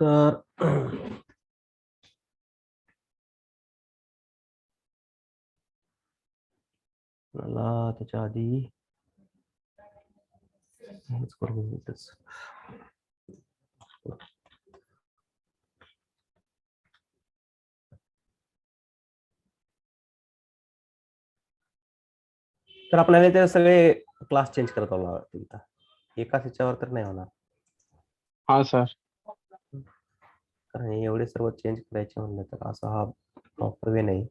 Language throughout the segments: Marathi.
तर मला त्याच्या आधी हेच करून घेतच. तर आपल्याला ते सगळे क्लास चेंज करता लागतील. एकाच ह्याच्यावर तर नाही होणार, हा सर. कारण एवढे सर्व चेंज करायचे म्हणलं तर असा हा प्रॉपर वे नाही.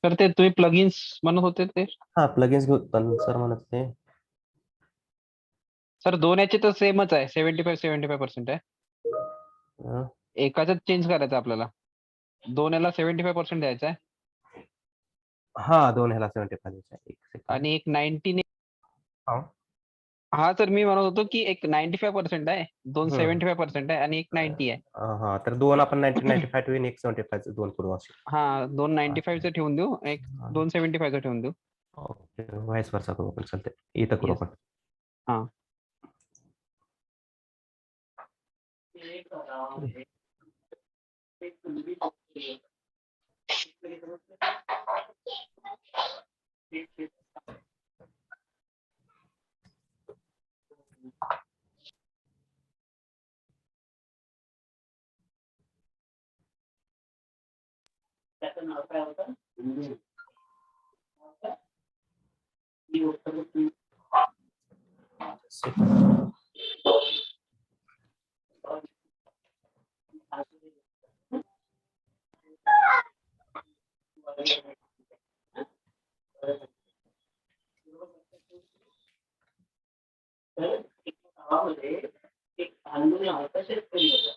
सर ते तुम्ही प्लगइन्स म्हणत होते ते. हा प्लगइन्स घेऊ, पण सर म्हणत ते सर दोन याचे तर सेमच आहे, 75% आहे. अं, एकाच चेंज करायचं आपल्याला, दोन याला 75% द्यायचं आहे हा दोन ह्याला 75 एक सेकंड. आणि एक 90. हा हा सर मी म्हणत होतो की एक 95% आहे, दोन 75% आहे आणि एक 90 आहे. हा तर दोन आपण 95 ठेवून एक 75 दोन करू असे. हा दोन 95चं ठेवून देऊ, एक दोन 75चं ठेवून देऊ. ओके व्हाईस वर्सा करू आपण, चालते इथं करू Yes. आपण. हा त्याचं नाव काय होतं? गावामध्ये एक तांदूळ नावाचा शेतकरी होता.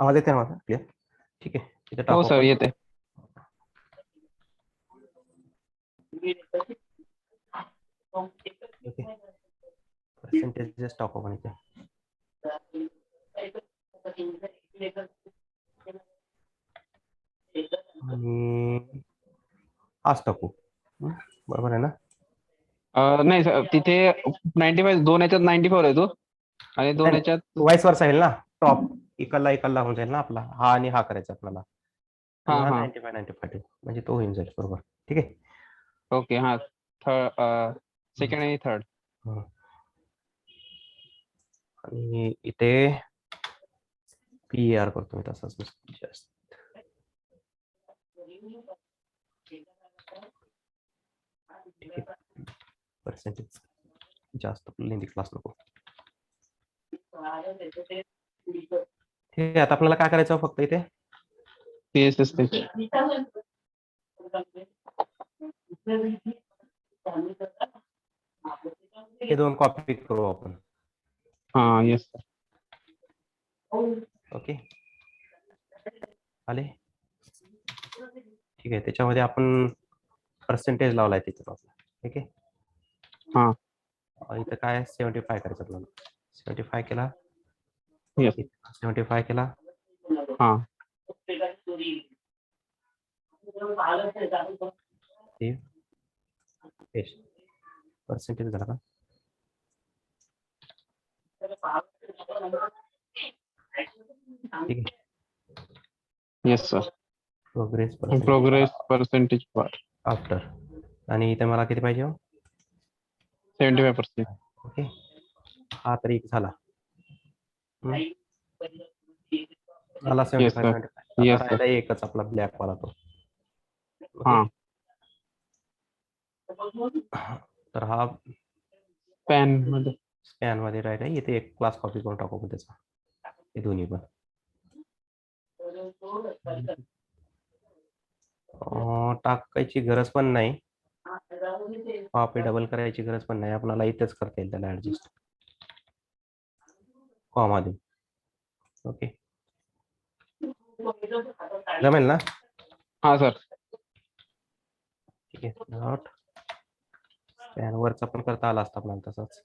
आवाज येते ना माझा क्लिअर? ठीक आहे तिथे हो टाकू सर आपण. येते. ओके पर्सेंटेजेस टाकू आपण इथे. आणि आज टाकू. बरोबर आहे ना? नाही सर तिथे 95, दोन याच्यात 94 येतो आणि दोन याच्यात व्हाईस वर्सा येईल ना, टॉप इकडला होऊन जाईल ना आपला, हा आणि हा करायचा आपल्याला, आणि हा हा हा 95 म्हणजे तो होऊन जाईल. बरोबर ठीक आहे. ओके. हा सेकंड आणि थर्ड. हं. आणि इथे पी आर करतो मी तसाच जास्त. ठीक आहे पर्सेंटेज जास्त लेंदी क्लास नको. ठीक आहे आता आपल्याला काय करायचं फक्त इथे CSS ते. हे दोन कॉपी करू आपण. हा येस सर. ओके आले. ठीक आहे त्याच्यामध्ये आपण पर्सेंटेज लावलाय तिथे आपला. ठीक आहे. हा इथं काय 75 करायचं आपल्याला. 75 केला, येस 75 केला. हा पर्सेंटेज झाला का? ठीक आहे. Yes sir. Progress progress percentage bar after, आणि इथे मला किती पाहिजे? 75%. ओके हा तर एक झाला. झाला येस 75 सर. 75. आता येस सर. राहिला एकच आपला ब्लॅक वाला तो. हा तर हा पॅन मध्ये स्पॅन मध्ये राहिला. इथे एक क्लास कॉपी करून टाकू आपण त्याचा, हे दोन्ही पण. टाकायची गरज पण नाही, कॉपी डबल करायची गरज पण नाही, आपल्याला इथेच करता येईल त्याला ऍडजस्ट कॉमा देऊन. ओके जमेल ना? हा सर. ठीक आहे. नॉट स्पॅन वरचा पण करता आला असता आपल्याला तसाच.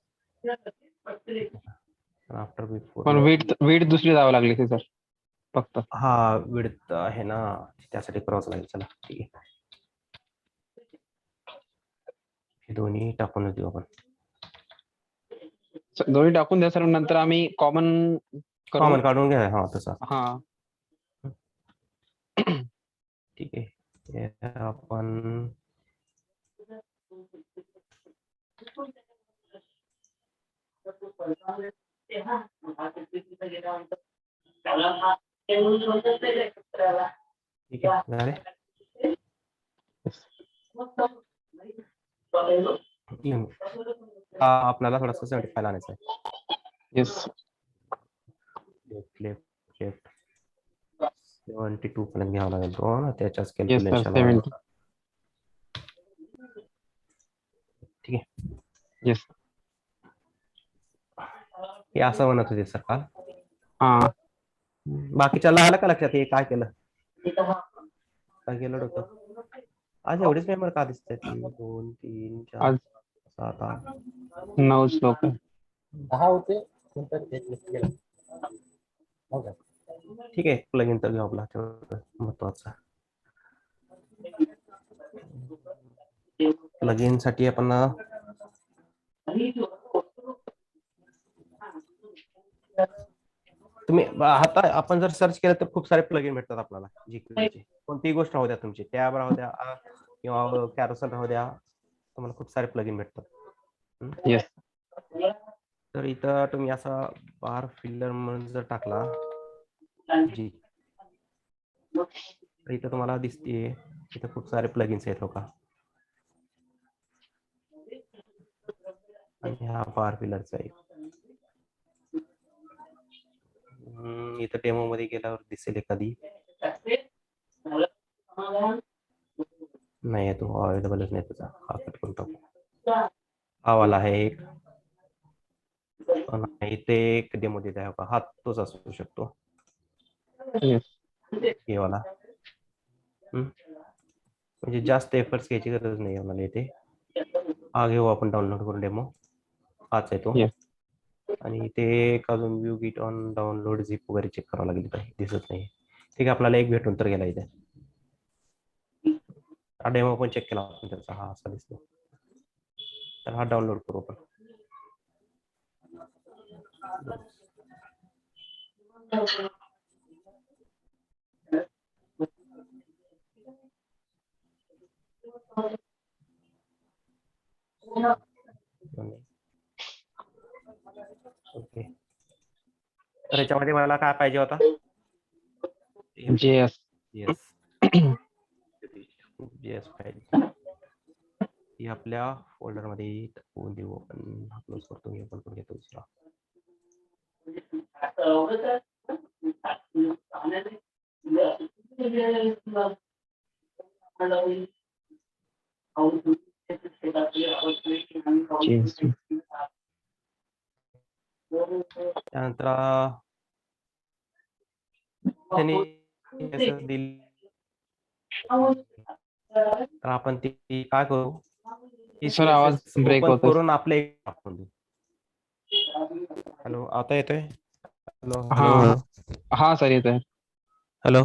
आफ्टर बिफोर पण वेट दुसरी जावं लागली ते सर फक्त. हा विड्थ आहे ना, त्यासाठी करावंच लागेल. चला ठीक आहे. हे दोन्ही टाकूनच देऊ आपण. दोन्ही टाकून द्या सर, नंतर आम्ही कॉमन करू. कॉमन काढून घ्या. हा तसा हा ठीक आहे. हे आपण ठीक आहे झाले. हा आपल्याला थोडासा 75 आणायचा आहे. येस लेफ्ट लेफ्ट लेफ्ट 72 पर्यंत घ्यावा लागेल तो ना, त्याच्याच येस सर, कॅल्क्युलेशन 70. ठीक आहे. येस. हे असं म्हणत होते सर काल. हा बाकीच्याला आलं का लक्षात हे काय केलं, काय केलं डोकं? आज एवढेच मेंबर का दिसत आहेत? 1 2 3 4 आज 7 8 9 श्लोक आहे. 10 होते. ठीक आहे, प्लगइन तर घेऊ आपला महत्वाचा. प्लगइन साठी आपण तुम्ही आता आपण जर सर्च केलं तर खूप सारे प्लगइन भेटतात आपल्याला. जीक्यूचे कोणतीही गोष्ट राहू द्या, तुमची टॅब राहू द्या किंवा कॅरोसेल राहू द्या, तुम्हाला खूप सारे प्लगइन भेटतात. येस. तर इथं तुम्ही असा बार फिल्टर म्हणून जर टाकला जी, तर इथं तुम्हाला दिसते इथं खूप सारे प्लगइन्स आहेत का. आणि हा बार फिलरचा आहे. इथं डेमो मध्ये गेल्यावर दिसेल एखादी. नाही तो अवेलेबलच नाही त्याचा. हा कट करून टाकू. हा वाला आहे एक. इथे एक डेमो देत आहे का, हा तोच असू शकतो. हे वाला म्हणजे जास्त एफर्ट्स घ्यायची गरज नाही आम्हाला इथे. हा घेऊ आपण डाउनलोड करून डेमो. हाच आहे तो. आणि इथे एक अजून व्ह्यू गिट ऑन डाउनलोड झिप वगैरे चेक करावं लागेल. काही दिसत नाही. ठीक आहे, आपल्याला एक भेटून तर गेला इथे. हा डेमो पण चेक केला आपण त्याचा. हा असा दिसतो. तर हा डाउनलोड करू आपण. ओके, तर याच्यामध्ये मला काय पाहिजे होता? JS. येस JS फाईल ही आपल्या फोल्डर मध्ये टाकून देऊ आपण. क्लोज करतो मी, ओपन करून घेतो दुसरा. त्यानंतर त्याने असं दिली, तर आपण ती काय करू, सर आवाज ब्रेक ओपन होतोय. करून आपले टाकून देऊ. हॅलो, आता येतोय? हॅलो हा हॅलो हा सर येतोय. हॅलो.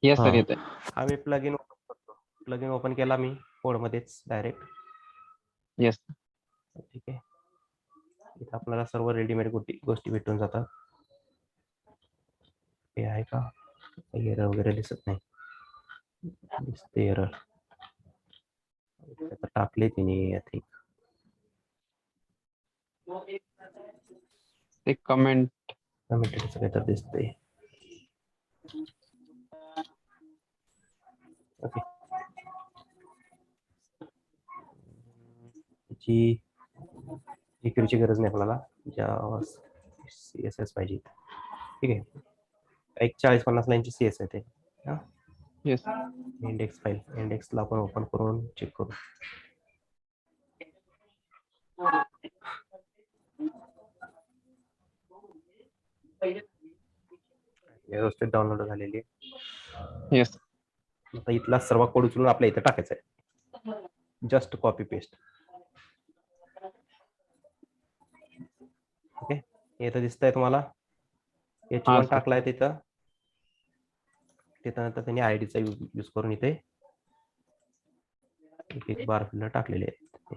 येस सर येतोय. आम्ही प्लगइन ओपन करतो. प्लगइन ओपन केला मी कोड मध्येच डायरेक्ट. येस. ठीक आहे, इथे आपल्याला सर्व रेडीमेड गोष्टी भेटून जातात. हे आहे का, एरर वगैरे दिसत नाही. दिसते एरर टाकले तिने. आय थिंक एक कमेंट कमिटेडचं काहीतरी दिसतंय. ओके, त्याची विक्रीची गरज नाही आपल्याला. CSS पाहिजे. ठीक आहे, एक 40-50 लाईनची CS आहे ते. येस. इंडेक्स फाईल, इंडेक्सला आपण ओपन करून चेक करू. व्यवस्थित डाउनलोड झालेली आहे. येस. आता इथला सर्व कोड उचलून आपल्या इथे टाकायचा आहे. Just copy paste. ओके, इथं दिसतंय तुम्हाला H1 टाकलाय तिथं. त्यानंतर त्यांनी आयडीचा यूज करून इथे एक बार फिल्टर टाकलेले आहेत.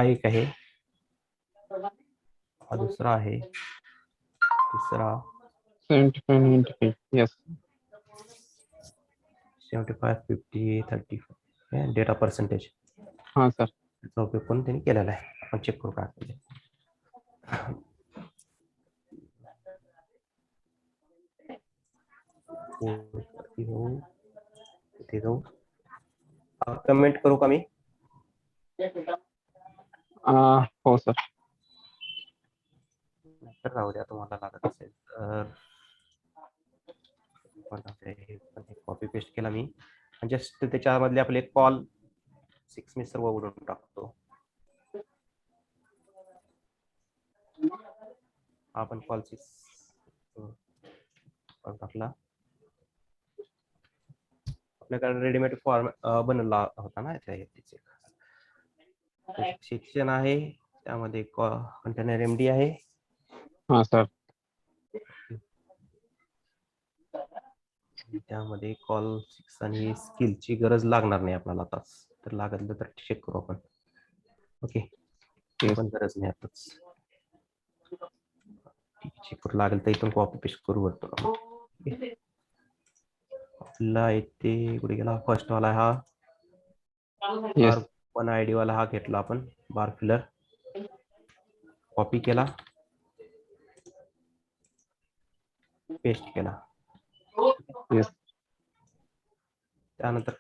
हा एक आहे, हा दुसरा आहे, तिसरा 75 95 येस 75 50 35 डेटा पर्सेंटेज हा सर त्याचा उपयोग पण त्यांनी केलेला आहे. आपण चेक करू काय इथे जाऊ, कमेंट करू का मी? हो सर तर राहू द्या, तुम्हाला लागत असेल तर कॉपी पेस्ट केला मी. जस्ट त्याच्यामधले आपले कॉल 6 मी सर्व उडून टाकतो. आपण कॉल 6 टाकला. आपल्याकडे रेडीमेड फॉर्म बनवला होता ना शिक्षण आहे, त्यामध्ये कंटेनर एमडी आहे. हा सर त्यामध्ये कॉल 6 आणि स्किलची गरज लागणार नाही आपल्याला आता, तर लागलं तर चेक करू आपण. ओके पण गरज नाही आताच, चेक करू लागेल तर इथून कॉपी पेस्ट करू वरतो. आपला इथे कुठे गेला फर्स्ट वाला हा येस पण आयडी वाला हा घेतला आपण, बार फिलर कॉपी केला, पेस्ट केला. येस त्यानंतर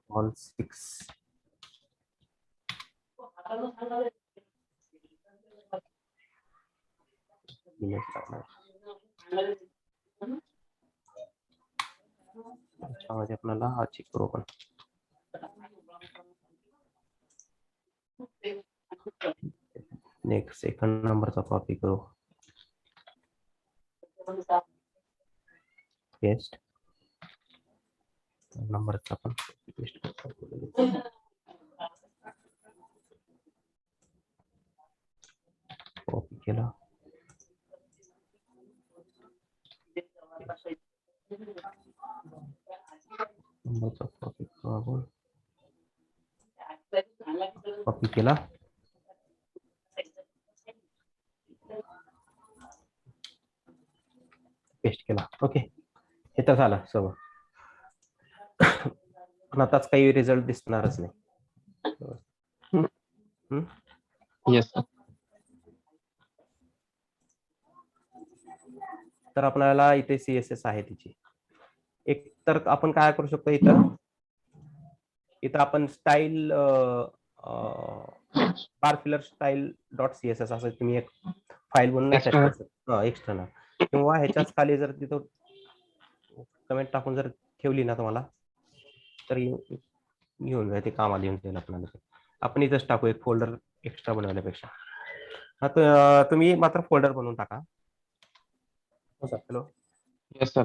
कॉल 6 त्याच्यामध्ये आपल्याला हा चेक करू आपण. नेक्स्ट सेकंड नंबरचा कॉपी करू, पेस्ट नंबरचा पण पेस्ट करतो. कॉपी केला, नंबरचा कॉपी करून कॉपी केला, पेस्ट केला. ओके हे तर झालं सर्व. पण आताच काही रिझल्ट दिसणारच नाही. येस तर आपल्याला इथे CSS आहे तिची. एक तर आपण काय करू शकतो, इथं आपण स्टाईल बार फिलर स्टाईल .css असं तुम्ही एक फाईल बनवून अटॅच करू शकता एक्सटर्नल, किंवा ह्याच्याच खाली जर तिथं कमेंट टाकून जर ठेवली ना तुम्हाला तर घेऊन जाईल, ते कामाला येऊन जाईल आपल्याला. आपण इथंच टाकू एक फोल्डर एक्स्ट्रा बनवण्यापेक्षा. हा तुम्ही मात्र फोल्डर बनवून टाका. हॅलो येस सर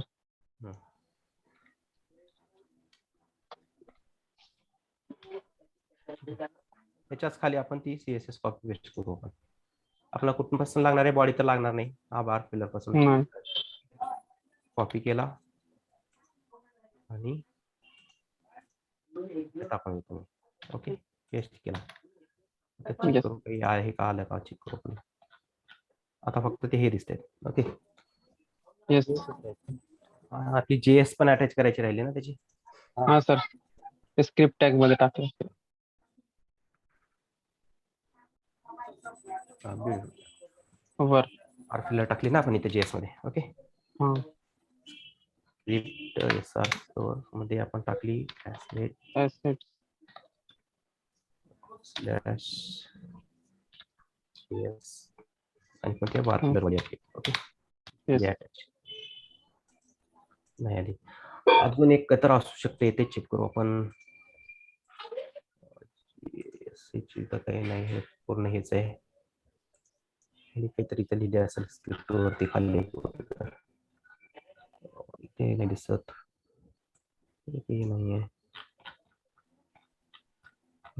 त्याच्याच खाली आपण ती CSS कॉपी पेस्ट करू आपण. आपल्याला कुठून पासून लागणार आहे, बॉडी तर लागणार नाही, हा बार फिलर पासून कॉपी केला आणि टाकून देतो. ओके पेस्ट केला. चेक करू काही आहे का, आलं का चेक करू आपण. आता फक्त ते हे दिसतंय. ओके येस आपली JS पण अटॅच करायची राहिली ना त्याची. हा सर ते स्क्रिप्ट टॅग मध्ये टाकलं वर फिलर टाकली ना आपण इथे JS मध्ये. ओके हा स्क्रिप्ट SR स्टोअर मध्ये आपण टाकली assets स्लॅश JS आणि पण ते बार फिलर मध्ये टाकली. ओके नाही आली. अजून एक तर असू शकते, ते चेक करू आपण. तर काही नाही, हे पूर्ण हेच आहे. काहीतरी इथे लिहिले असेल स्क्रिप्ट वरती खाल्ली, इथे नाही दिसत, इथे नाहीये,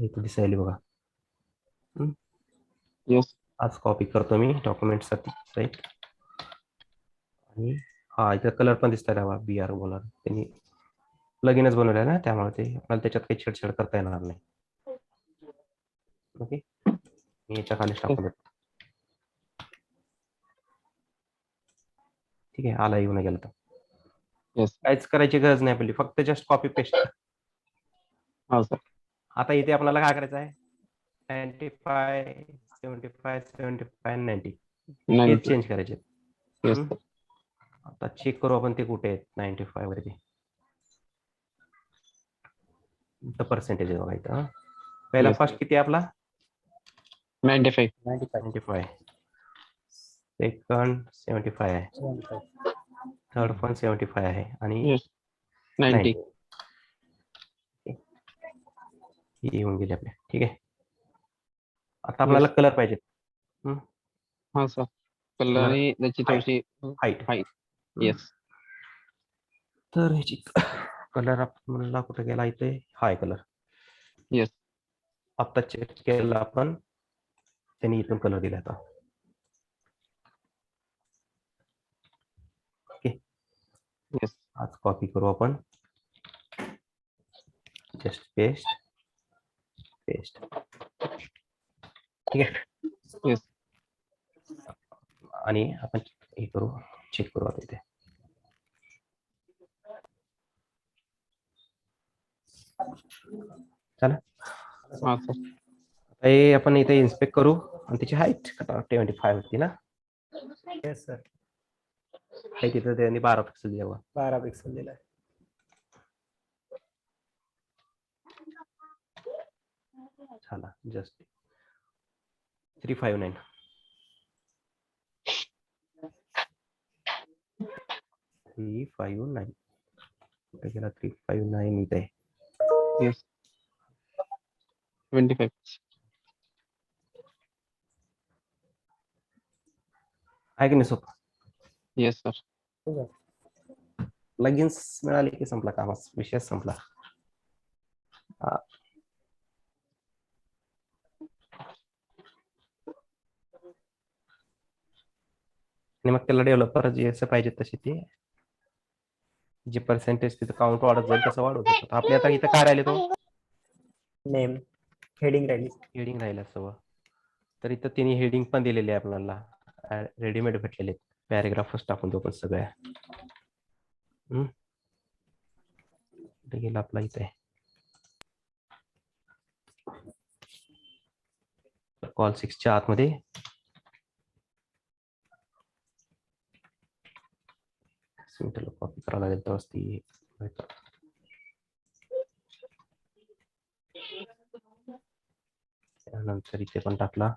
इथे दिसायली बघा. आज कॉपी करतो मी डॉक्युमेंट साठी राईट. आणि हा इथे कलर पण दिसतोय BR बोला, त्यांनी प्लगइनच बनवलं आहे ना, त्यामुळे ते आपल्याला त्याच्यात काही छेडछाड करता येणार नाही. ओके, मी याच्या खाली टाकून देतो. ठीक आहे, आला येऊन गेला तर येस. काहीच करायची गरज नाही आपली, फक्त जस्ट कॉपी पेस्ट. हा सर. आता इथे आपल्याला काय करायचं आहे, 95 75 75 90 हे 90. चेंज करायचे. येस. आता चेक करू आपण ते कुठे आहेत. 95 वरती पर्सेंटेज आहे बघा इथं. पहिला Yes. फर्स्ट किती आहे आपला 95. 95, सेकंड 75 आहे, थर्ड पण 75 आहे आणि Yes. 90. 90 हे येऊन गेले आपले. ठीक आहे, आता आपल्याला कलर पाहिजे. हा सर. कलर आणि त्याची थोडीशी हाईट. हाईट. येस. तर ह्याची कलर आपल्याला कुठे गेला, इथे हाय कलर. येस. आता चेक केला आपण, त्यांनी इथून कलर दिला होता. Okay, yes. आज कॉपी करू आपण, जस्ट पेस्ट पेस्ट. ठीक आहे, येस. आणि आपण हे करू, चेक करू आता इथे. चला, हा सर. हे आपण इथे इन्स्पेक्ट करू आणि त्याची हाईट 75 होती ना. येस सर, हाईट तिथं त्यांनी 12 पिक्सल द्यावा. 12 पिक्सल दिलाय. झाला, जस्ट 359. 359 कुठे गेला, 359 इथे आहे. येस. 25. आहे की नाही सोपं. Yes sir. प्लगइन्स मिळाले की संपला कामास, विषय संपला. आणि मग त्याला डेव्हलपर जे असं पाहिजे तशी ते जे पर्सेंटेज तिथं काउंट वाढत जाईल तसं वाढवू शकतो. आपले आता इथं काय राहिले, तो नेम हेडिंग राहिली. हेडिंग राहिला सगळं. तर इथं त्यांनी हेडिंग पण दिलेली आहे आपल्याला, रेडीमेड भेटलेले पॅरेग्राफच टाकून देऊ पण सगळ्या. कुठे गेला आपला, इथे कॉल 6च्या आतमध्ये. कॉपी करावं लागेल तर ती त्यानंतर इथे पण टाकला.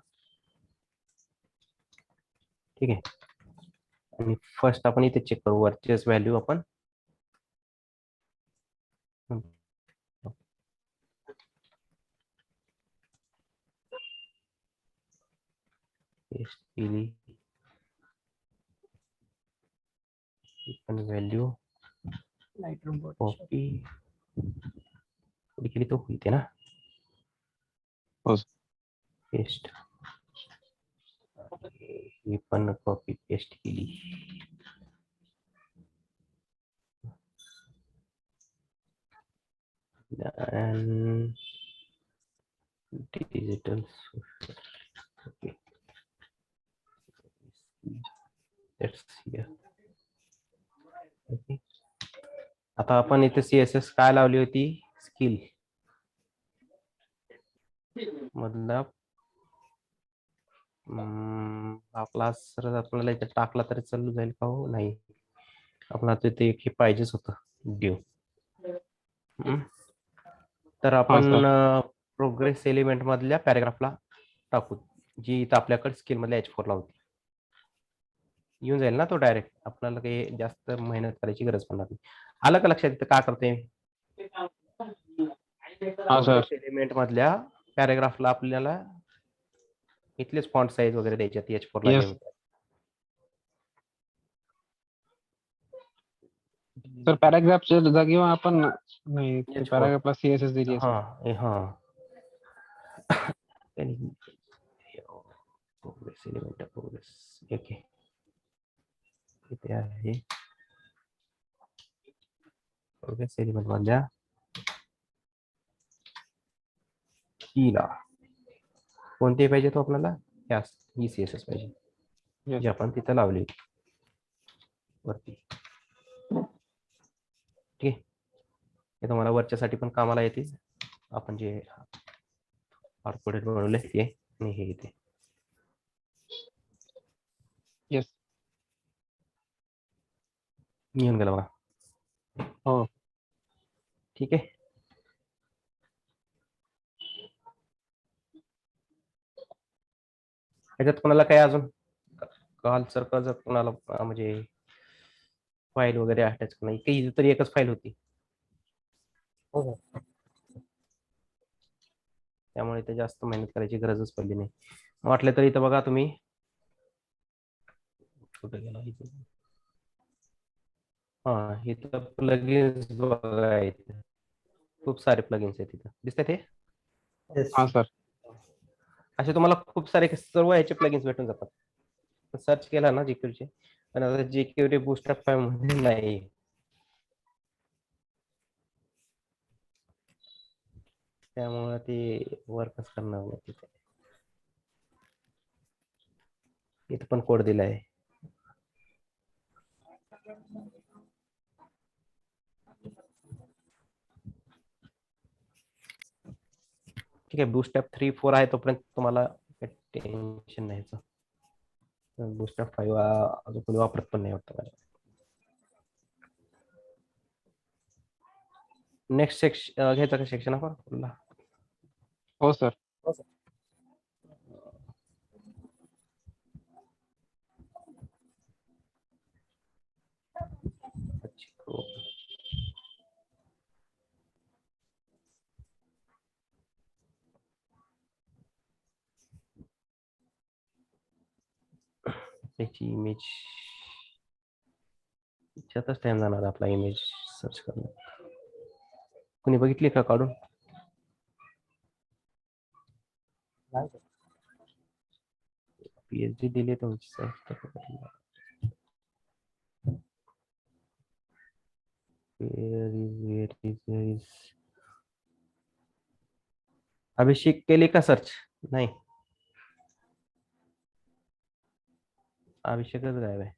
ठीक आहे, आणि फर्स्ट आपण इथे चेक करू वरचेच व्हॅल्यू आपण पेस्ट केली. पण व्हॅल्यू लाईटरूम कॉपी केली तो इथे ना, हो. पेस्ट. ही पण कॉपी पेस्ट केली. And digital okay, that's here. Okay, आता आपण इथे CSS काय लावली होती, स्किल मतलब आपला सर आपल्याला इथे टाकला तरी चालू जाईल का, हो नाही आपला तिथे एक हे पाहिजेच होतं ड्यू. तर आपण प्रोग्रेस एलिमेंट मधल्या पॅराग्राफला टाकू, जी इथं आपल्याकडे स्किल मधल्या H4 ला होती. येऊन जाईल ना तो डायरेक्ट, आपल्याला काही जास्त मेहनत करायची गरज पडणार नाही. आलं का लक्षात, इथं काय करते एलिमेंट मधल्या पॅराग्राफला आपल्याला इथलेच फॉन्ट साईज वगैरे द्यायचे H4 ला घेऊन. सर पॅराग्राफच्या जागी आपण नाही, पॅराग्राफला CSS दिली आहे. हा प्रोग्रेस एलिमेंट प्रोग्रेस ओके इथे आहे करूया एलिमेंट मधल्या कीला कोणते पाहिजे तो आपल्याला ही CSS पाहिजे Yes. जी आपण तिथं लावली होती वरती. ठीक आहे, हे तुम्हाला वरच्यासाठी पण कामाला येते. आपण जे कॉर्पोरेट बनवले ते आणि हे येते. Yes. येऊन गेला बघा. हो. ठीक आहे. ह्याच्यात कोणाला काय अजून काल सारखं जर कोणाला म्हणजे फाईल वगैरे अटॅच नाही काही तरी एकच फाईल होती हो हो. त्यामुळे ते जास्त मेहनत करायची गरजच पडली नाही. वाटलं तरी इथं बघा तुम्ही कुठे गेला इथे. हा इथं प्लगइन्स बघा इथे खूप सारे प्लगइन्स आहेत तिथं दिसतात ते Yes. हा सर. असे तुम्हाला खूप सारे सर्व ह्याचे प्लगइन्स भेटून जातात. सर्च केला ना जीक्यूचे पण आता जीक्यू बूस्टअप मध्ये नाही. त्यामुळे ते वर्कच करणार नाही तिथे. इथं पण कोड दिलाय. ठीक आहे बूस्टअप 3, 4 आहे तोपर्यंत तुम्हाला टेन्शन नाही. बूस्टअप 5 अजून कोणी वापरत पण नाही वाटतं. नेक्स्ट सेक्शन घ्यायचा का सेक्शन आपण हो सर. त्याची इमेज त्याच्यातच टाइम जाणार आपला इमेज सर्च करणं. कोणी बघितली का काढून PhD दिली तुमची अभिषेक केली का सर्च नाही अभिषेकच गायब आहे.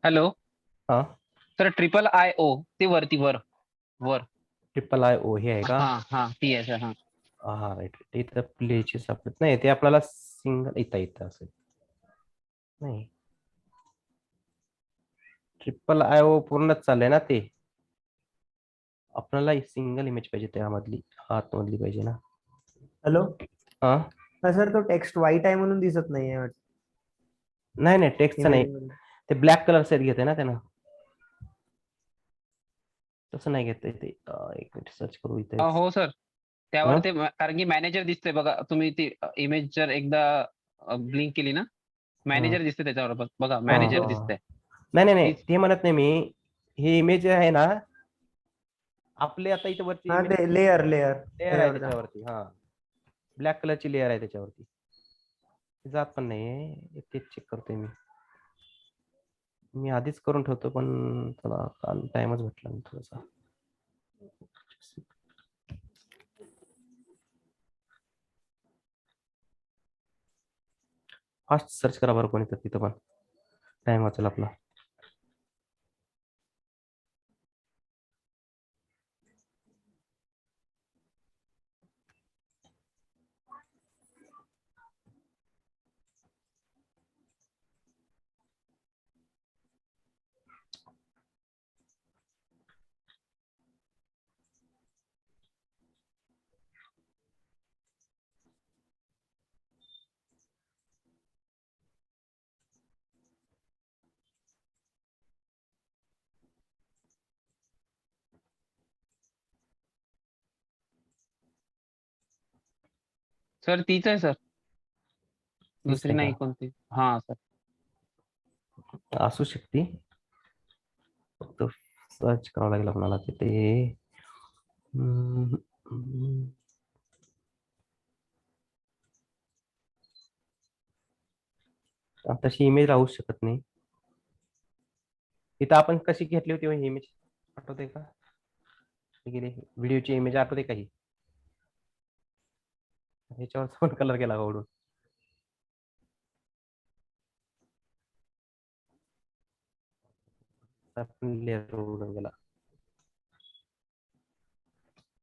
हॅलो हा सर. IIO ते वरती वर वर. IIO हे आहे का. हा ती आहे सर. हा हा राईट इथं प्लेचे सापडत नाही ते आपल्याला सिंगल इथं असेल नाही. IIO पूर्णच चाललंय ना ते आपल्याला सिंगल इमेज पाहिजे त्यामधली आतमधली पाहिजे ना. हॅलो. हा सर तो टेक्स्ट व्हाईट आहे म्हणून दिसत नाहीये नाही नाही टेक्स्टचं नाही इमेज मध्ये. ते ब्लॅक कलर सेट घेते ना त्यानं तसं नाही घेत ते. एक मिनिट सर्च करू इथे. हो सर. त्यावर ते कारण की मॅनेजर दिसतंय बघा तुम्ही ती इमेज जर एकदा ब्लिंक केली ना मॅनेजर दिसते त्याच्यावर बघा मॅनेजर दिसतंय. नाही नाही ते म्हणत नाही मी हे इमेज आहे ना आपले आता इथे वरती हा ते लेअर लेअर आहे त्याच्यावरती. हा ब्लॅक कलरची लेअर आहे त्याच्यावरती जात पण नाही तेच चेक करतोय मी आधीच करून ठेवतो पण त्याला काल टाइमच भेटला नाही थोडासा. फास्ट सर्च करा बरं कोणी तर तिथं पण टाइम वाचेल आपला. सर तीच आहे सर. दुसरी दिसतंय नाही का? कोणती. हा सर. असू शकते फक्त सर्च करावं लागेल आपल्याला तिथे. हम्म, हम्म. तशी इमेज राहू शकत नाही. इथं आपण कशी घेतली होती इमेज आठवते का? व्हिडिओची इमेज आठवते का ही? ह्याच्यावर पण कलर केला का उडून? लेअर उडून गेला.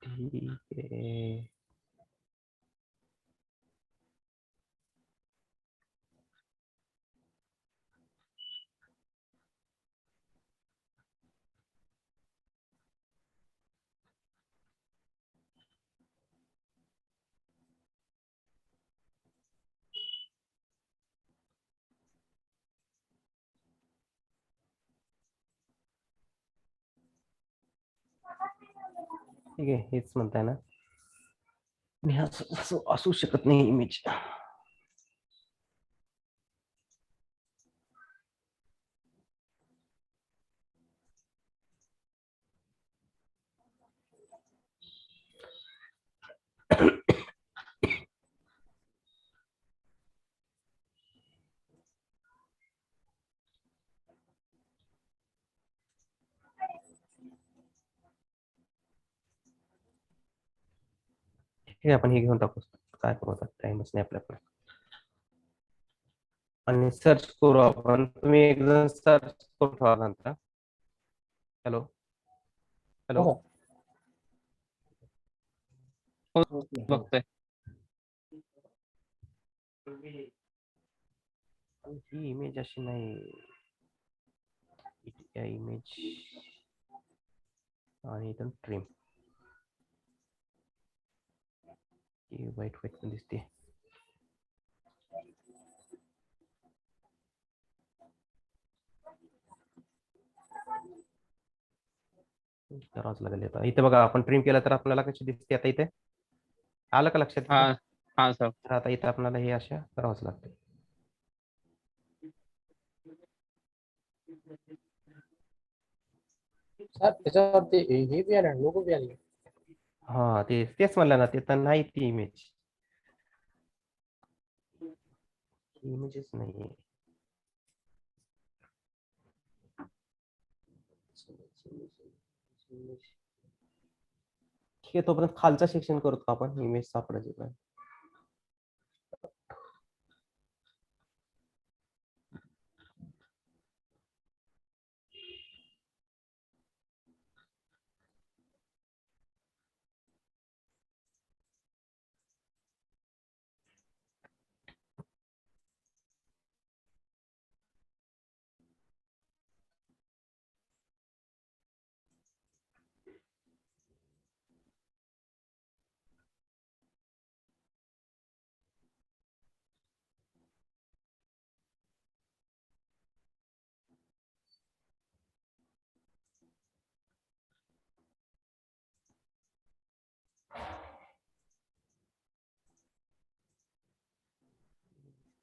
ठीक आहे. ठीक आहे, हेच म्हणताय ना? आणि असं असू शकत नाही इमेज. हे आपण हे घेऊन टाकू. काय करू आता, टाइमच नाही आपल्याकडे. आणि सर्च करू आपण. तुम्ही एक जण सर्च करू ठेवा नंतर. Hello hello. बघतोय. ही इमेज अशी नाही. इमेज आणि इथून ट्रिम. ही वाईट वाईट पण दिसते. करावंच लागेल आता. इथे बघा, आपण ट्रिम केलं तर आपल्याला कशी दिसते आता इथे. आलं का लक्षात? हा हा सर. तर आता इथे आपल्याला हे अशा करावंच लागते. सर त्याच्यावरती हे बी आलं लोगो बी आले. हा तेच म्हणलं ना, ते तर नाही ती इमेज. इमेजेस नाहीये. ठीक आहे, तोपर्यंत खालचा सेक्शन करतो आपण. इमेज सापडायची पण.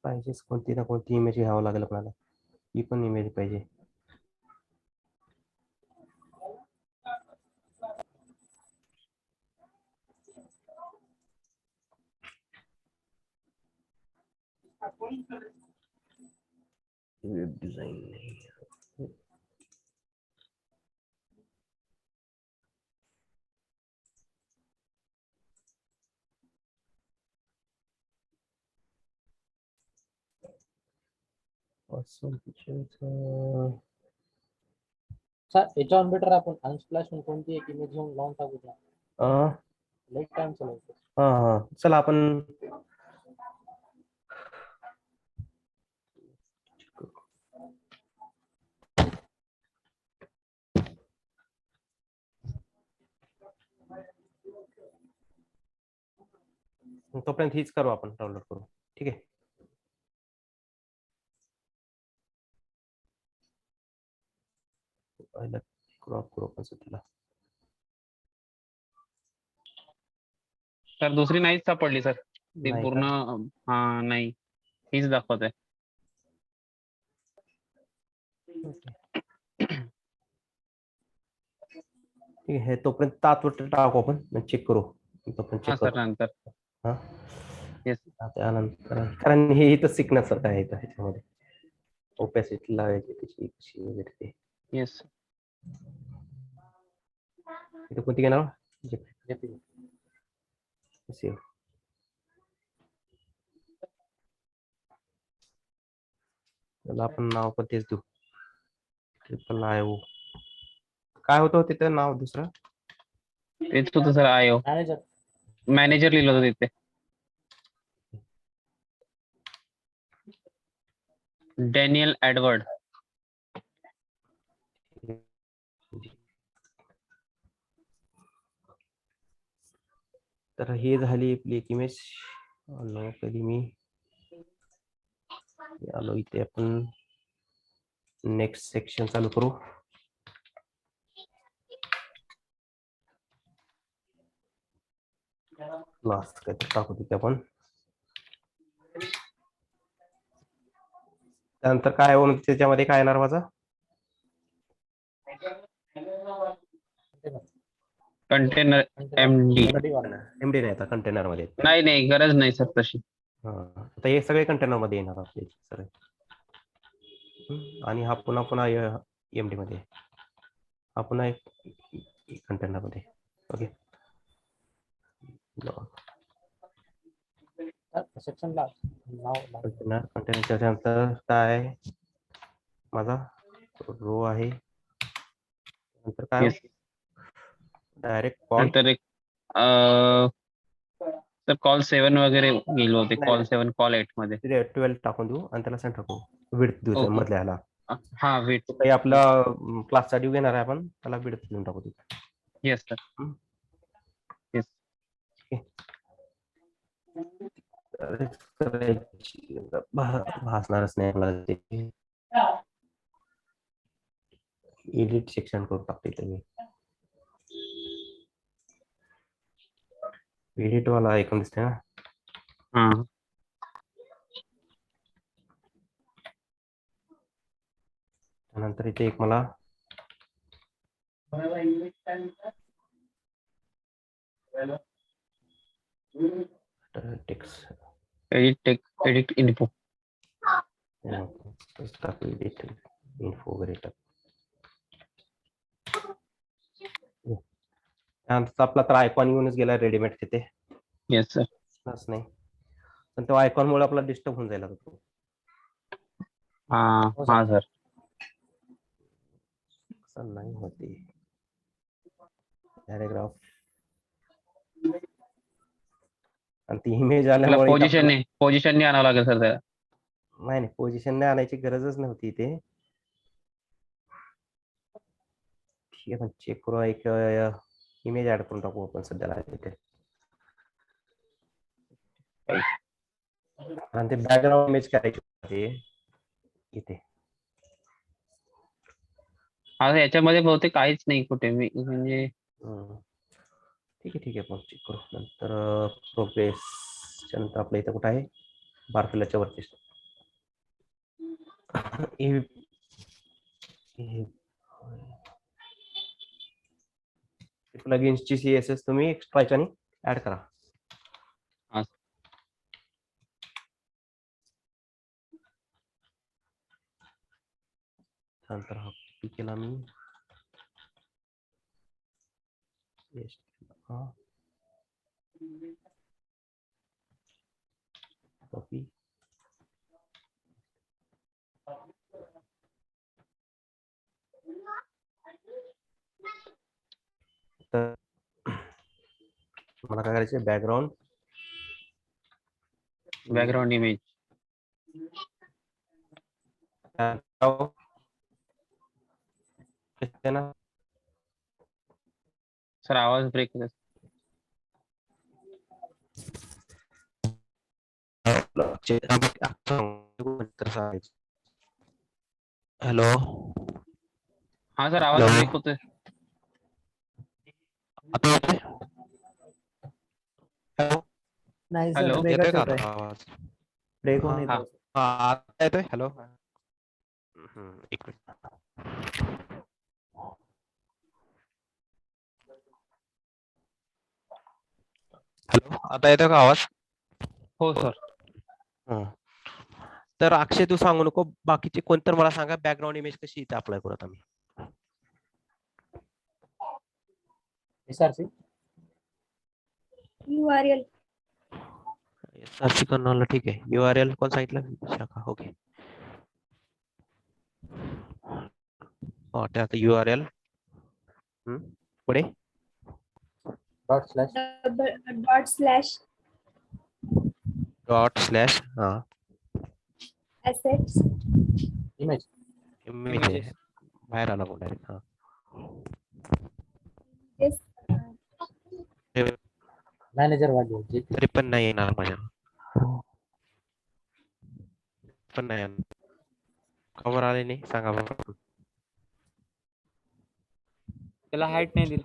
पाहिजेच कोणती ना कोणती इमेज घ्यावं लागेल आपल्याला. ही पण इमेज पाहिजे. वेब डिझाईन नाही. सर याच्यावर बेटर आपण अनस्प्लॅश म्हणून कोणती एक इमेज घेऊन लावून टाकू द्या. लेट टाइम चालवतो. हा चला आपण तोपर्यंत हीच करू, आपण डाउनलोड करू. ठीक आहे. क्रॉप करू आपण तिला. सर दुसरी नाहीच सापडली सर. ती नाही पूर्ण का? हा नाही, हीच दाखवत आहे. ठीक आहे तोपर्यंत तात्पुरतं टाकू आपण चेक करू तोपर्यंत हा चेक सर करू नंतर हा येस त्यानंतर कारण हे इथं शिकण्यासारखं आहे इथं ह्याच्यामध्ये ओपॅसिटी लावायची त्याची कशी वगैरे ते येस इथं कोणती घेणार JPG. सेव त्याला आपण नाव पण तेच देऊ ट्रिपल IO काय होतं तिथं नाव दुसरं तेच होतं सर आयो मॅनेजर मॅनेजर लिहिलं होतं तिथे डॅनियल एडवर्ड तर हे झाली आपली एक इमेज कधी मी आलो इथे आपण नेक्स्ट सेक्शन चालू करू लास्ट काय टाकू तिथे आपण त्यानंतर काय हो त्याच्यामध्ये काय येणार माझा कंटेनर MD एमडी नाही आता कंटेनर मध्ये नाही नाही गरज नाही सर तशी हा आता हे सगळे कंटेनर मध्ये येणार आपले सगळे आणि हा पुन्हा पुन्हा एमडी मध्ये हा पुन्हा एक कंटेनर मध्ये ओके सेक्शनला नाव कंटेनर कंटेनरच्या नंतर काय माझा रो आहे नंतर काय Yes. डायरेक्ट कॉल नंतर एक सर कॉल 7 वगैरे गेलो होते नाही, कॉल नाही. 7 कॉल 8 मध्ये 12 टाकून देऊ आणि त्याला सेंटर करू विड्थ देऊ Okay. मधल्या ह्याला हा वेट काही आपला क्लासचा ड्यू घेणार आहे आपण त्याला विड्थ देऊन टाकू तिथे येस सर येस भासणारच नाही आपल्याला ते एडिट सेक्शन करून टाकते तुम्ही एडिट वाला ऐकून दिसते ना हा त्यानंतर इथे एक मला टेक्स्ट एडिट इन्फो टाकू एडिट इन्फो वगैरे टाक त्यानंतर आपला तर आयकॉन येऊनच गेला रेडीमेड तिथे येस सर असं नाही पण तो आयकॉन मुळे आपला डिस्टर्ब होऊन जायला तो हा हो सर. हा सर असं नाही होते पॅराग्राफ आणि ती इमेज त्याला आल्यामुळे इथं आपल्याला- पोझिशनने आणावं लागेल सर त्याला नाही नाही पोझिशन नाही आणायची गरजच नव्हती इथे ठीक आहे पण चेक करू एक इमेज ऍड करून टाकू आपण सध्याला इथे आणि ते बॅकग्राऊंड इमेज करायची होती इथे हा याच्यामध्ये बहुतेक काहीच नाही कुठे मी म्हणजे ठीक आहे आपण चेक करू नंतर प्रोग्रेस नंतर आपल्या इथं कुठं आहे बारफिलाच्या वरती प्लगइन्सची CSS तुम्ही एक्स्ट्रा याच्याने ऍड करा हा. नंतर हा केला मी कॉपी तर मला काय करायचं बॅकग्राऊंड इमेज ना सर आवाज ब्रेक होतो हॅलो हा सर आवाज Hello. ब्रेक होतोय आता येतोय हॅलो नाही Hello. सर येतोय ब्रेकच का होतोय आता आवाज ब्रेक होऊन हा. येतो हा आता येतोय हॅलो एक मिनिट आता येतो का आवाज? हो सर. हं. तर अक्षय तू सांगू नको, बाकीचे कोणतर मला सांगा बॅकग्राऊंड इमेज कशी इथे अप्लाय करू आता मी. SRC URL सर्च करणार ठीक आहे. URL कोण सांगितलं? शाखा ओके. त्या आता URL पुढे .// ./ assets इमेज इमेज आहे. बाहेर आला कोण डायरेक्ट. हा is मॅनेजर वाढले जे तरी पण नाही येणार माझ्या. पण नाही येणार. खबर आले नाही सांगा बरं. त्याला हाईट नाही दिली.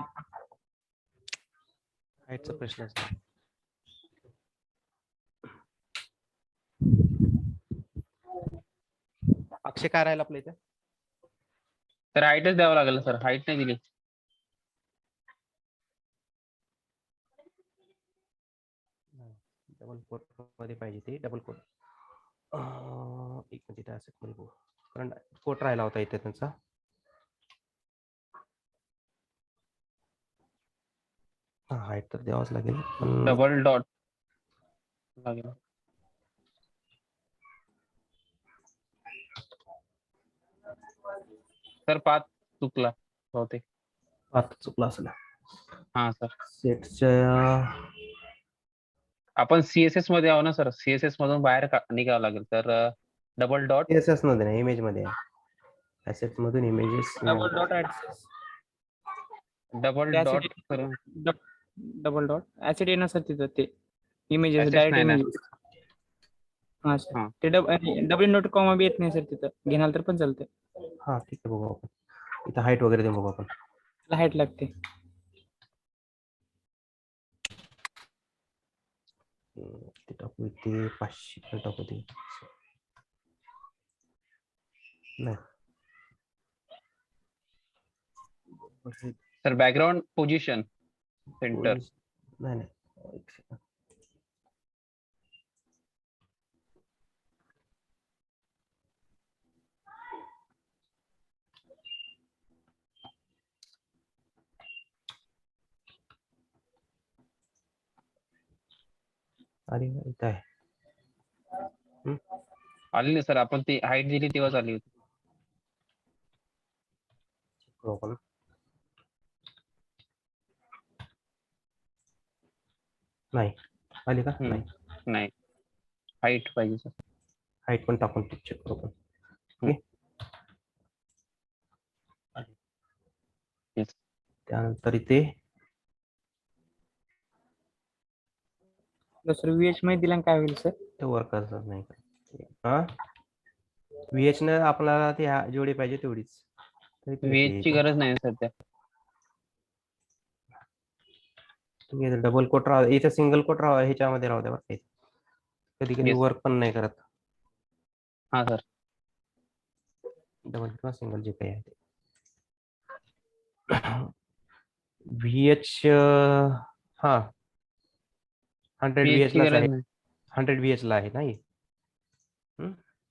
हाईटचा प्रश्नच नाही. अक्षय काय राहिलं आपल्या इथे? तर हाईटच द्यावं लागेल सर. हाईट नाही दिली. डबल कोट मध्ये पाहिजे ते डबल कोट. एक मिनिट असं करू. कारण कोट राहिला होता इथे त्यांचा. हाईट तर द्यावाच लागेल. डबल डॉट लागेल. सर पाथ चुकला बहुतेक. आता चुकला असेल. हा सर. सेटच्या आपण CSS मध्ये आहो ना सर. CSS मधून बाहेर निघावं लागेल. तर डबल डॉट CSS मध्ये नाही इमेज मध्ये आहे. ऍसेट मधून images double dot double dot करून डबल डॉट ऍसिड येणार सर तिथं ते इमेजेस Assets डायरेक्ट नाही ना. इमेजेस. हा हा. सर ते W.कॉमा बी येत नाही सर तिथं. घेणार तर पण चालतंय. हा ठीक आहे बघू आपण. इथं हाईट वगैरे देऊ बघू आपण. त्याला हाईट लागते. ते टाकू इथे 500 पण टाकू ते. नाही सर बॅकग्राऊंड पोझिशन सेंटर. नाही एक second. अरे इथं आहे. आली ना सर. आपण ती हाईट दिली तेव्हाच आली होती. करू आपण. नाही आली का? नाही नाही. हाईट पाहिजे सर. हाईट पण टाकून चेक करू आपण. ओके. Yes. त्यानंतर इथे सर VH मध्ये दिला काय होईल सर? ते वर्कर्स नाही का? VH न आपल्याला ती जेवढी पाहिजे तेवढीच. VH ची गरज नाही सध्या. तुम्ही डबल कोट राहा इथे सिंगल कोट राहा ह्याच्यामध्ये राहू द्या बरं. कधी कधी Yes. वर्क पण नाही करत. हा सर. डबल किंवा सिंगल जे काही आहे ते. VH हा 100 VH ची VH गरज आहे. नाही. 100 VH ला आहे नाही.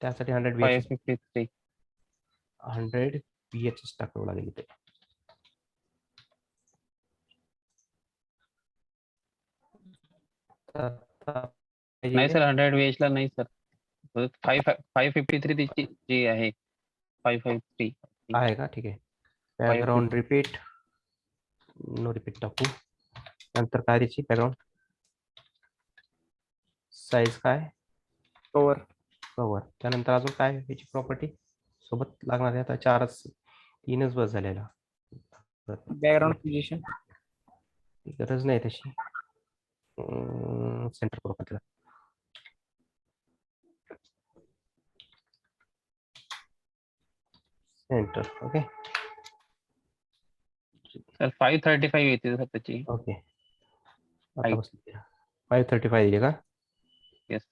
त्यासाठी 100 VH 553. 100 VH टाकावं लागेल इथे. नाही सर 100 VH ला नाही सर. 553 तिची जी आहे 553 आहे का? ठीक आहे. बॅकग्राऊंड रिपीट नो रिपीट टाकू. नंतर काय त्याची बॅकग्राऊंड साईज काय? Cover cover. त्यानंतर अजून काय याची प्रॉपर्टी सोबत लागणार आहे? आता 3च बस झालेला. बॅकग्राऊंड पोझिशन गरज नाही तशी. सेंटर प्रॉपर्टीला सेंटर. ओके. सर 535 येते सर त्याची. ओके. आता बसली 535 दिली का? येस.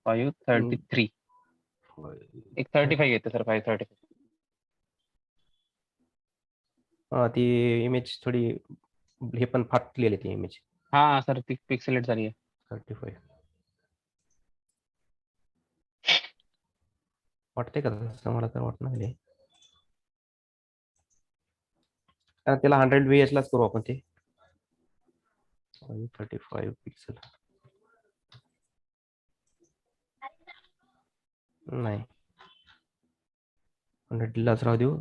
533. एक 35 येते सर. 535. ती इमेज थोडी हे पण फाटलेली ती इमेज. हा सर ती पिक्सेलेट झाली आहे. 35 वाटते का तसं? मला तर वाटत नाही. कारण त्याला 100 VH लाच करू आपण ते. 135 पिक्सल नाही, 100 लाच राहू देऊ.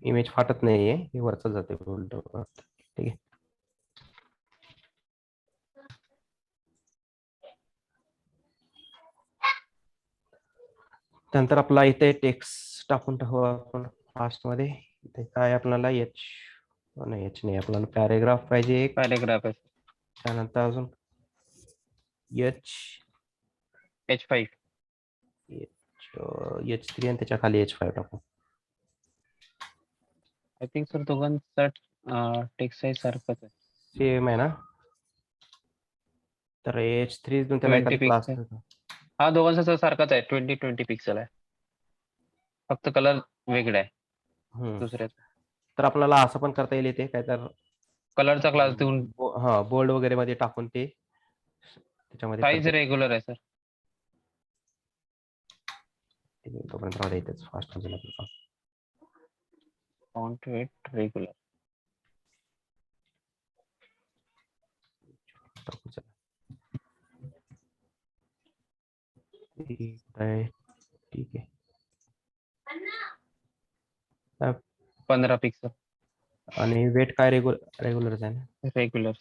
इमेज फाटत नाहीये, हे वरच जाते उलट. ठीक आहे. त्यानंतर आपला इथे टेक्स्ट टाकून टाकू आपण फास्ट मध्ये. इथे काय आपल्याला एच नाही, आपल्याला पॅरेग्राफ पाहिजे एक. पॅरेग्राफ आहे त्यानंतर अजून H5. H3 आणि त्याच्या खाली H5 टाकू. आय थिंक सर दोघांचा टेक्स्ट साईज सारखाच आहे. सेम आहे ना? तर H3 त्याला 20 एखादी क्लास. पिक्सल. हा दोघांचा सारखाच आहे. 20 पिक्सल आहे. फक्त कलर वेगळा आहे दुसऱ्याचा. तर आपल्याला असं पण करता येईल इथे काय तर कलरचा क्लास देऊन हा बोल्ड वगैरे मध्ये टाकून ते त्याच्यामध्ये साईज करता रेग्युलर आहे सर. येईल. तोपर्यंत राहू दे इथेच फास्ट मध्ये आपलं काम. Font weight regular. टाकू चला. ठीक आहे. 15 पिक्सल आणि वेट काय रेग्युलरच आहे ना? रेग्युलर.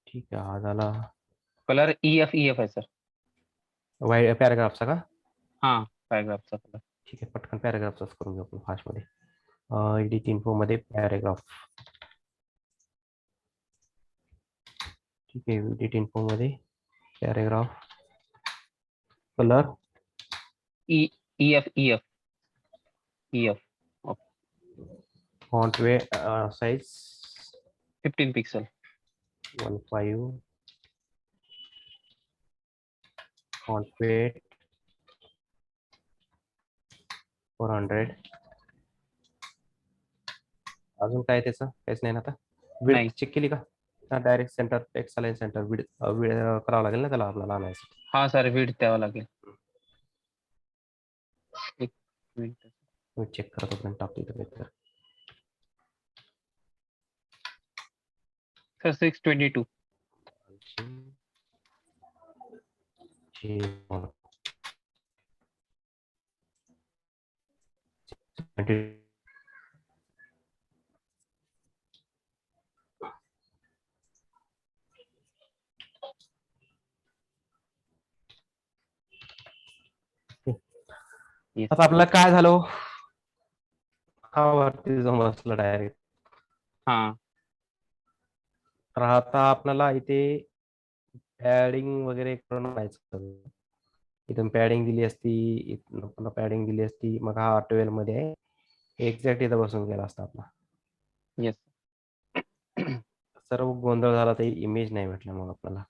ठीक आहे. हा झाला कलर EF आहे सर. वाईट पॅराग्राफचा का? हा पॅराग्राफचा कलर. ठीक आहे. पटकन पॅराग्राफचाच करून घेऊ आपण फास्ट मध्ये. एडिट इन्फो मध्ये पॅराग्राफ. ठीक आहे. एडिट इन्फो मध्ये paragraph colour EF. Font weight size 15 pixel. 15 font weight 400. अजून काय त्याचं काहीच नाही ना आता. नाही. विड्थ चेक केली का? Direct centre text align centre width करावं लागेल ना त्याला आपल्याला आणायचं. हा सर विड्थ द्यावं लागेल. एक मिनिट. मी चेक करतो पण टाकतो इथं काहीतरी. सर 622. आता आपलं काय झालं? हा वरती जाऊन बसला डायरेक्ट. हा तर आता आपल्याला इथे पॅडिंग वगैरे करून पाहायचं. इथून पॅडिंग दिली असती, इथून पॅडिंग दिली असती, मग हा 12 मध्ये आहे. एक्झॅक्ट इथं बसून गेला असता आपला. येस. सर्व गोंधळ झाला तर इमेज नाही भेटला मग आपल्याला.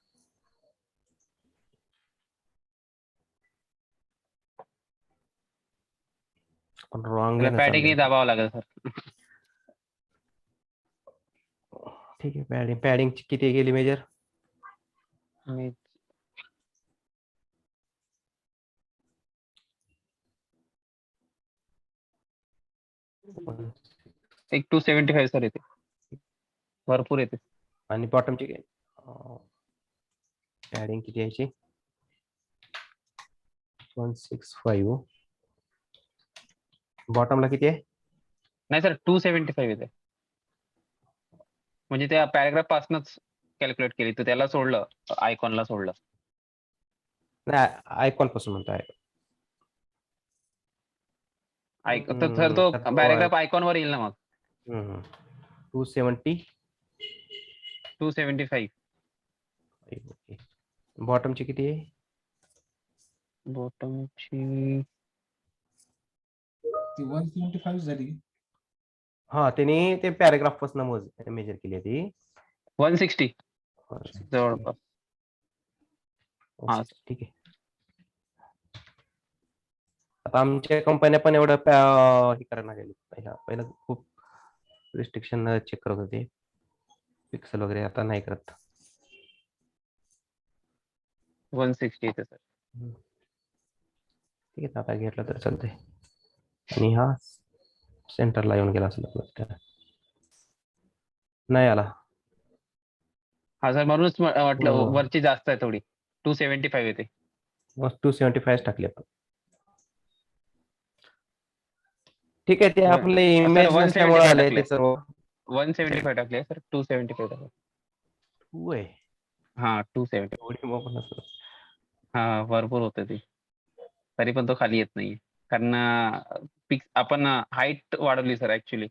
पण रॉंग पॅडिंग दाबावं लागेल सर. ठीक आहे. पॅडिंग किती गेली मेजर? एक 275 सर येते. भरपूर येते. आणि बॉटमची पॅडिंग किती यायची? 165. बॉटमला किती आहे? नाही सर 275 येते. म्हणजे त्या पॅराग्राफ पासूनच कॅल्क्युलेट केली. तर त्याला सोडलं, आयकॉनला सोडलं. नाही, आयकॉन पासून म्हणतोय. तर सर तो पॅराग्राफ आयकॉन वर येईल ना मग. 275. बॉटमची किती आहे? बॉटमची 175 झाली. हा त्यांनी ते पॅराग्राफ पासून मेजर केली आहे ती. 160 जवळपास. हा ठीक आहे. आता आमच्या कंपन्या पण एवढं हे करायला गेली. पहिला खूप रिस्ट्रिक्शन चेक करत होते पिक्सल वगैरे, आता नाही करत. 160 येते सर. ठीक आहे, आता घेतलं तर चालतंय. आणि हा सेंटरला येऊन गेला असेल नाही आला. हा सर, म्हणूनच म्हटलं हो. वरची जास्त आहे थोडी. 275 येते. मग 275 टाकले आपण. ठीक आहे, ते वन- आपले सर, इमेज 175 नसल्यामुळे आले टाकले. ते सर्व. 175 टाकले सर, 275 टाकले. होय, हा 270. एवढी मोबाईल नसतं. हा भरपूर होते ते. तरी पण तो खाली येत नाही. कारण आपण हाईट वाढवली सर ऍक्च्युली.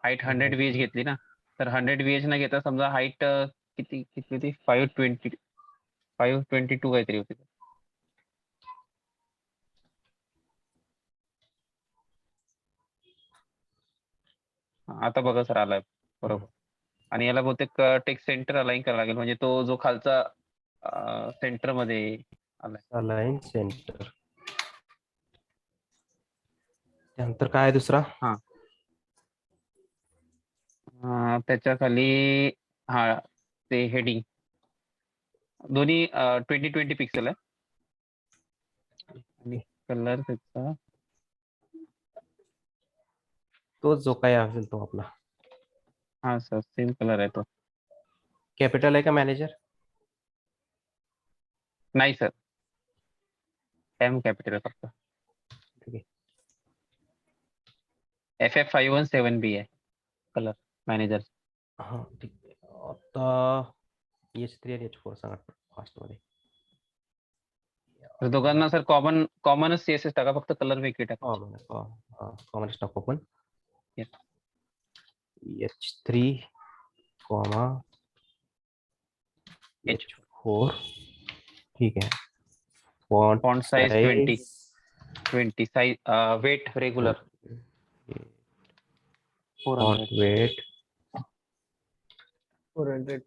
हाईट 100 VH घेतली ना. तर 100 VH न घेता समजा हाईट किती किती होती? 522 काहीतरी होती. आता बघा सर, आलाय बरोबर. आणि याला बहुतेक टेक्स्ट सेंटर अलाइन करायला लागेल, म्हणजे तो जो खालचा सेंटर मध्ये आलाय. Align centre. त्यानंतर काय आहे दुसरा? त्याच्या खाली हा ते हेडिंग दोन्ही 20-20 पिक्सल आहे. आणि कलर त्याचा तो जो काय असेल तो आपला हा सर सेम कलर आहे तो. कॅपिटल आहे का मॅनेजर? नाही सर, एम कॅपिटल फक्त. ठीक आहे. FF517B आहे कलर मॅनेजर. हा ठीक आहे. आता H3 आणि H4 सांगा फास्ट मध्ये. तर दोघांना सर कॉमनच CSS टाका, फक्त कलर वेगळे टाका. कॉमन टाकू आपण. Yes. H3, H4. ठीक आहे. Font size 20 size weight regular 400. Weight 400.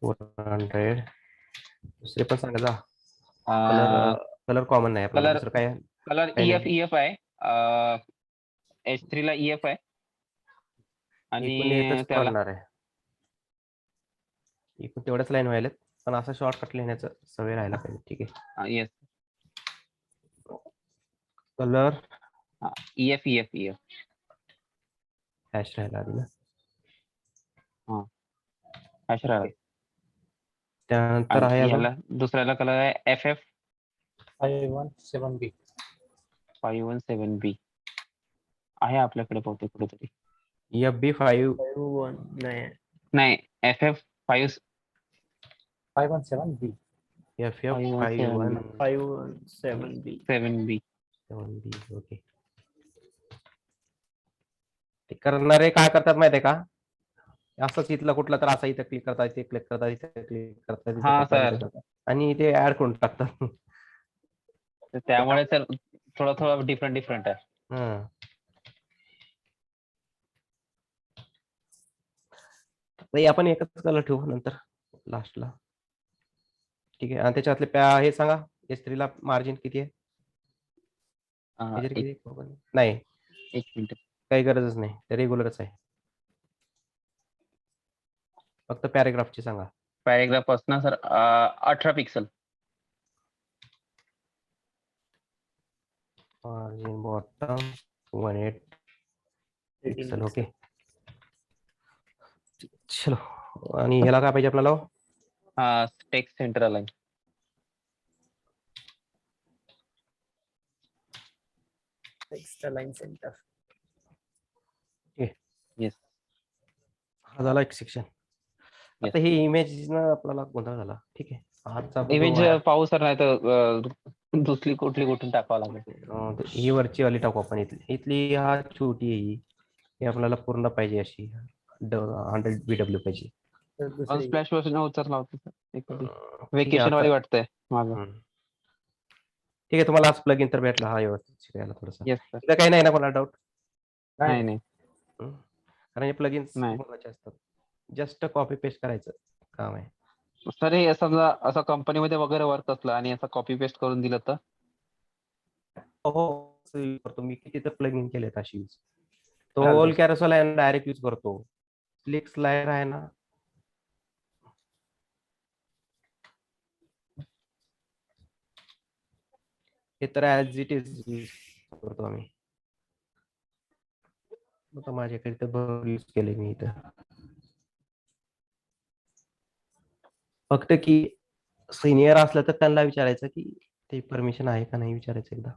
400. दुसरे पण सांगा जा. कलर कॉमन नाही आपल्याला. कलर दुसरं काय? कलर काही EF आहे. H3 ला EF आहे. एकूण आणि एकच त्याला पडणार आहे. एकूण तेवढ्याच लाईन व्हायला, पण असं शॉर्टकट लिहिण्याचं सवय राहायला पाहिजे. ठीक आहे. येस कलर EF हॅश राहायला आधी ना. अशा. त्यानंतर आहे अजून याला दुसऱ्याला कलर आहे FF517B. 517B आहे आपल्याकडे बहुतेक कुठेतरी. FB5 51 नाही. नाही, FF5 517B. FF51 517B. 7B. Okay. ते करणारे काय करतात माहितीये का? असंच इथलं कुठलं तर असं इथं क्लिक करतात, इथे क्लिक करतात, इथे क्लिक करतात, इथे हा, करतात, सर. इथे करतात. आणि ते ऍड करून टाकतात. तर त्यामुळे तर थोडं डिफरंट आहे. हं. तर आपण एकच कलर ठेवू नंतर लास्टला. ठीक आहे. आणि त्याच्यातले हे सांगा, S3 ला मार्जिन किती आहे? किती? नाही, एक मिनिट. काही गरजच नाही, ते रेग्युलरच आहे. फक्त पॅरेग्राफची सांगा. पॅरेग्राफ असणार sir 18 pixel. Margin bottom 18 pixel. Okay, चलो. आणि ह्याला काय पाहिजे आपल्याला? हा text centre align. Text align centre. Yes. हा झाला एक सेक्शन. आता ही इमेज ना आपल्याला गोंधळ झाला. ठीक आहे. आजचा इमेज पाहू सर, नाही तर दुसरी कुठून टाकावं लागेल. ही वरची वाली टाकू आपण. इथली हा छोटी आहे ही आपल्याला पूर्ण पाहिजे अशी 100 BW पाहिजे. स्प्लॅश वर्जन उचलला होता सर. ठीक आहे, वेकेशन वाली आता- वाटतंय माझं. ठीक आहे. तुम्हाला आज प्लगइन तर भेटला हा व्यवस्थित शिकायला थोडंसं. Yes sir. तिथं काही नाही ना कोणाला डाऊट? नाही. कारण हे प्लगइन्स नाही. महत्वाचे असतात. जस्ट कॉपी पेस्ट करायचं काम आहे. सर हे समजा असं कंपनीमध्ये वगैरे वर्क असलं आणि असं कॉपी पेस्ट करून दिलं तर? हो, करतो मी. किती तर प्लगइन केलेत अशी यूज. तो चालतंय. ऑल कॅरोसेल आहे डायरेक्ट यूज करतो. फ्लेक्स लायर आहे ना, हे तर ऍज इट इज यूज करतो आम्ही. आता माझ्याकडे तर यूज केले मी इथं. फक्त की सिनियर असलं तर त्यांना विचारायचं की ते परमिशन आहे का नाही विचारायचं एकदा.